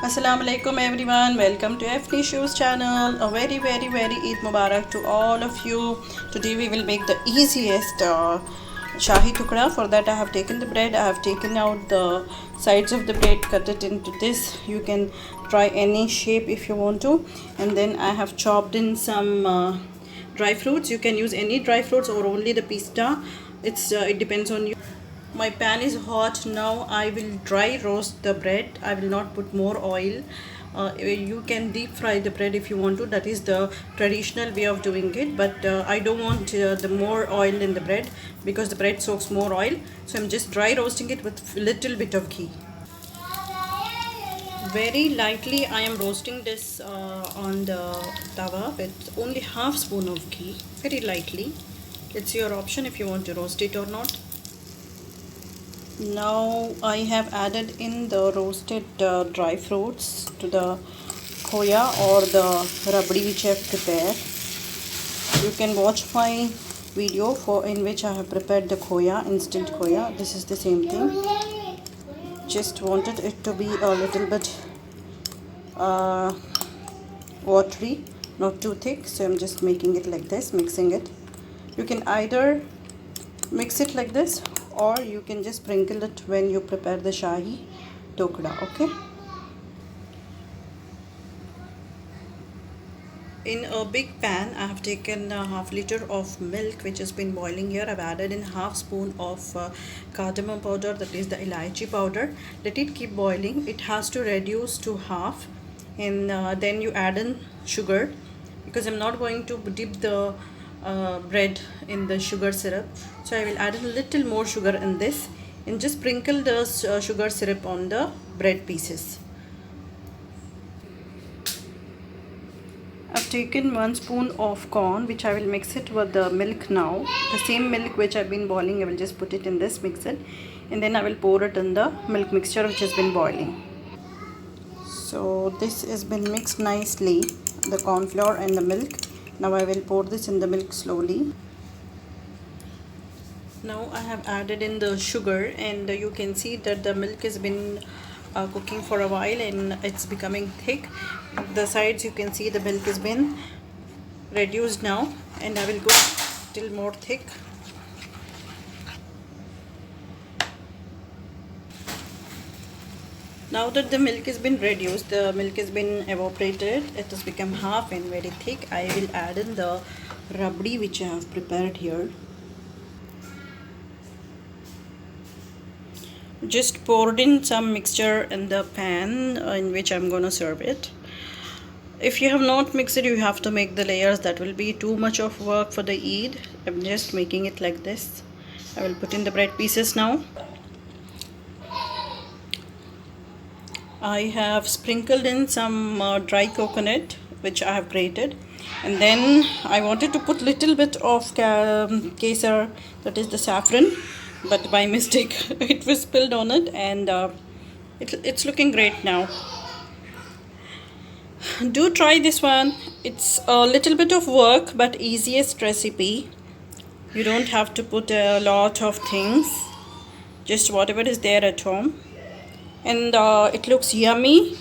Assalamu alaikum everyone, welcome to FD Shoes channel. A very Eid Mubarak to all of you. Today we will make the easiest Shahi Tukda. For that I have taken the bread, I have taken out the sides of the bread, cut it into this. You can try any shape if you want to. And then I have chopped in some dry fruits. You can use any dry fruits or only the pista. It depends on you. My pan is hot now. I will dry roast the bread. I will not put more oil. You can deep fry the bread if you want to. That is the traditional way of doing it, but I don't want the more oil in the bread because the bread soaks more oil. So I'm just dry roasting it with little bit of ghee. Very lightly I am roasting this on the tawa with only half spoon of ghee. Very lightly. It's your option if you want to roast it or not. Now I have added in the roasted dry fruits to the khoya or the rabdi which I have prepared. You can watch my video in which I have prepared the khoya, instant khoya. This is the same thing. Just wanted it to be a little bit watery, not too thick, so I'm just making it like this, mixing it. You can either mix it like this or you can just sprinkle it when you prepare the Shahi Tukda, okay? In a big pan, I have taken a half liter of milk which has been boiling here. I've added in half spoon of cardamom powder, that is the elaichi powder. Let it keep boiling. It has to reduce to half, and then you add in sugar, because I'm not going to dip the bread in the sugar syrup, so I will add a little more sugar in this and just sprinkle the sugar syrup on the bread pieces. I've taken 1 spoon of corn which I will mix it with the milk now. The same milk which I've been boiling, I will just put it in this, mix it, and then I will pour it in the milk mixture which has been boiling. So this has been mixed nicely, the corn flour and the milk. Now I will pour this in the milk slowly. Now I have added in the sugar, and you can see that the milk has been cooking for a while and it's becoming thick. The sides you can see the milk has been reduced now, and I will go till more thick. Now that the milk has been reduced, the milk has been evaporated, it has become half and very thick. I will add in the rabdi which I have prepared here. Just poured in some mixture in the pan in which I'm going to serve it. If you have not mixed it, you have to make the layers. That will be too much of work for the Eid. I'm just making it like this. I will put in the bread pieces now. I have sprinkled in some dry coconut which I have grated, and then I wanted to put little bit of kesar, that is the saffron, but by mistake it was spilled on it, and it's looking great now. Do try this one. It's a little bit of work but easiest recipe. You don't have to put a lot of things, just whatever is there at home, and it looks yummy.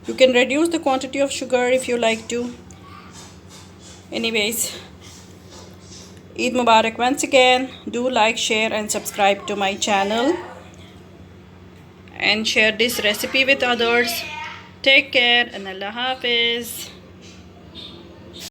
You can reduce the quantity of sugar if you like to. Anyways, Eid Mubarak once again. Do like, share and subscribe to my channel, and share this recipe with others. Take care and Allah Hafiz.